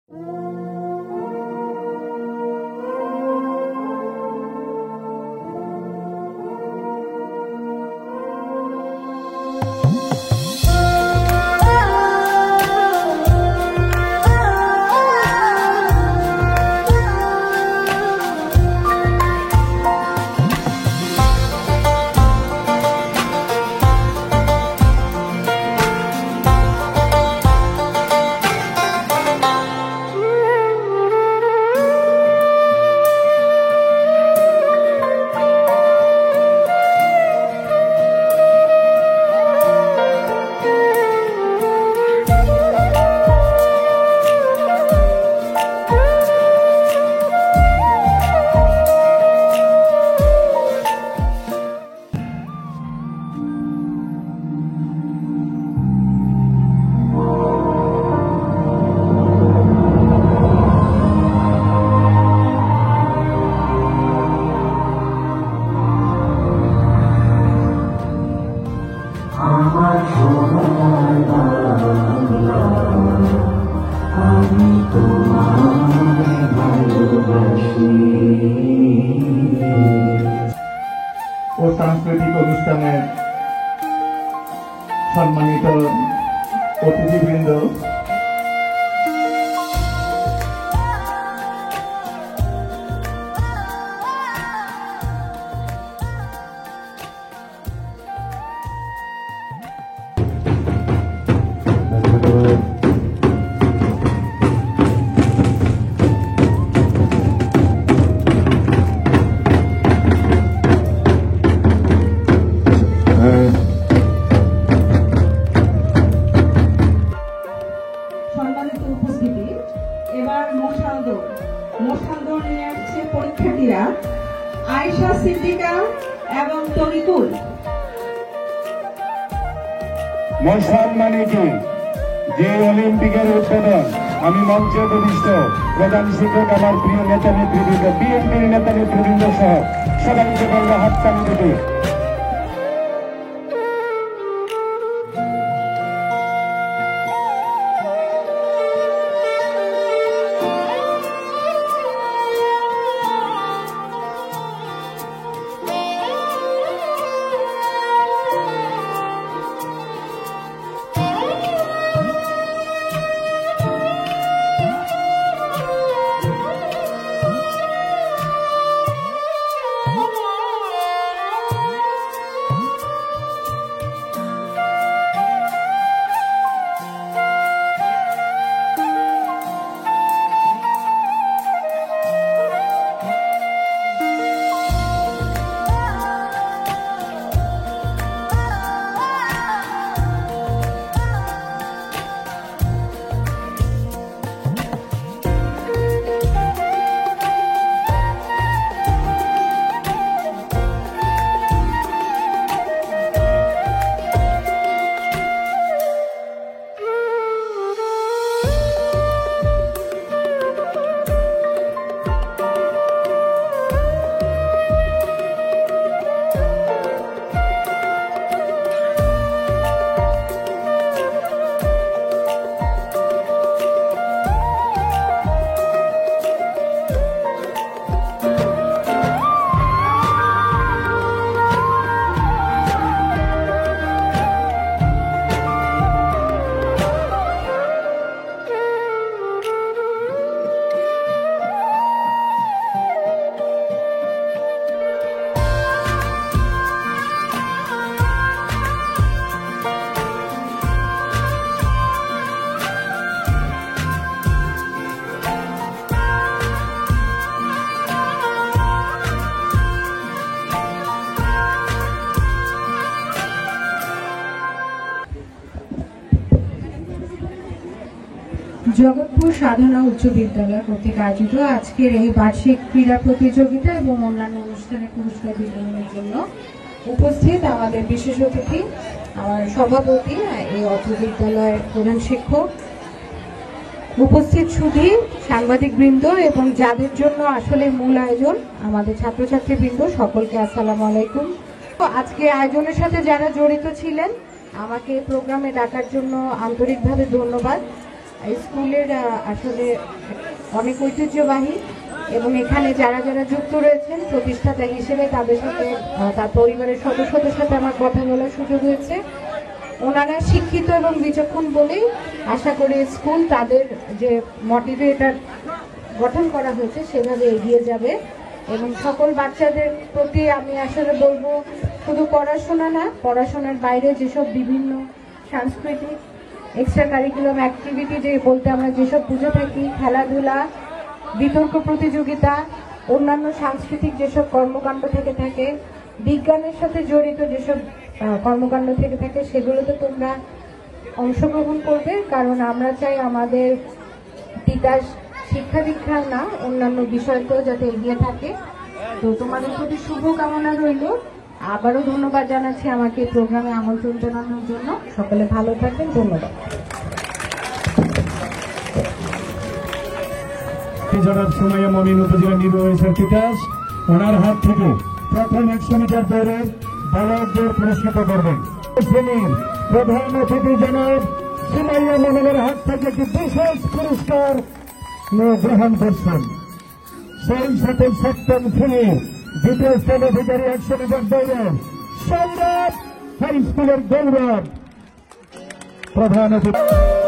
ও সাংস্কৃতিক অনুষ্ঠানের সম্মানিত অতিথিবৃন্দ, এবার মশাল দৌড় নিয়ে আসছে পরীক্ষার্থীরা আয়েশা সিদ্দিকা এবং তরিকুল। মশাল মানে কি? যে অলিম্পিকের উদ্বোধন আমি মঞ্চে উপবিষ্ট প্রধান শিক্ষক, আমার প্রিয় নেতা নেতৃবৃন্দ, বিএনপির নেতা নেতৃবৃন্দ সহ সবাইকে বলবো হাততালি দিতে। জগৎপুর সাধনা উচ্চ বিদ্যালয় কর্তৃক আয়োজিত আজকের এই বার্ষিক ক্রীড়া প্রতিযোগিতা এবং অন্যান্য অনুষ্ঠানে পুরস্কার বিতরণের জন্য উপস্থিত আমাদের বিশেষ অতিথি, আমার সভাপতি, এই অত্র বিদ্যালয়ের প্রধান শিক্ষক, উপস্থিত সুধী সাংবাদিক বৃন্দ এবং যাদের জন্য আসলে মূল আয়োজন আমাদের ছাত্রছাত্রী বৃন্দ, সকলকে আসসালামু আলাইকুম। আজকে আয়োজনের সাথে যারা জড়িত ছিলেন আমাকে প্রোগ্রামে ডাকার জন্য আন্তরিকভাবে ধন্যবাদ। স্কুলের আসলে অনেক ঐতিহ্যবাহী এবং এখানে যারা যারা যুক্ত রয়েছেন প্রতিষ্ঠাতা হিসেবে তাদের সাথে তার পরিবারের সদস্যদের সাথে আমার কথা বলার সুযোগ হয়েছে। ওনারা শিক্ষিত এবং বিচক্ষণ বলেই আশা করি স্কুল তাদের যে মোটিভে এটা গঠন করা হয়েছে সেভাবে এগিয়ে যাবে এবং সকল বাচ্চাদের প্রতি আমি আসলে বলবো শুধু পড়াশোনা না, পড়াশোনার বাইরে যেসব বিভিন্ন সাংস্কৃতিক এক্সট্রা কারিকুলাম অ্যাক্টিভিটি যে বলতে আমরা যেসব বুঝে থাকি, খেলাধুলা, বিতর্ক প্রতিযোগিতা, অন্যান্য সাংস্কৃতিক যেসব কর্মকাণ্ড থেকে থাকে, বিজ্ঞানের সাথে জড়িত যেসব কর্মকাণ্ড থেকে থাকে, সেগুলোতে তোমরা অংশগ্রহণ করবে। কারণ আমরা চাই আমাদের তিতাস শিক্ষা দীক্ষা না, অন্যান্য বিষয়তেও যাতে এগিয়ে থাকে। তো তোমাদের প্রতি শুভকামনা রইল। আবারও ধন্যবাদ জানাচ্ছি আমাকে এই প্রোগ্রামে আমন্ত্রণ জানানোর জন্য। সকলে ভালো থাকবেন, ধন্যবাদ। জনাব সুমাইয়া মমিন উপজেলা নির্বাহী তিতাস, ওনার হাত থেকে প্রথম 100 মিটার দৌড়ে বালকদের পুরস্কৃত করবেন। শ্রেণীর প্রধান অতিথি জনাব সুমাইয়া মমিনের হাত থেকে একটি বিশেষ পুরস্কার গ্রহণ করছেন। সেই সাথে সপ্তম শ্রেণীর দ্বিতীয় স্থান অধিকারী 100 মিটার দৌড়ে সৌরভ হাই স্কুলের গৌরব প্রধান অতিথি।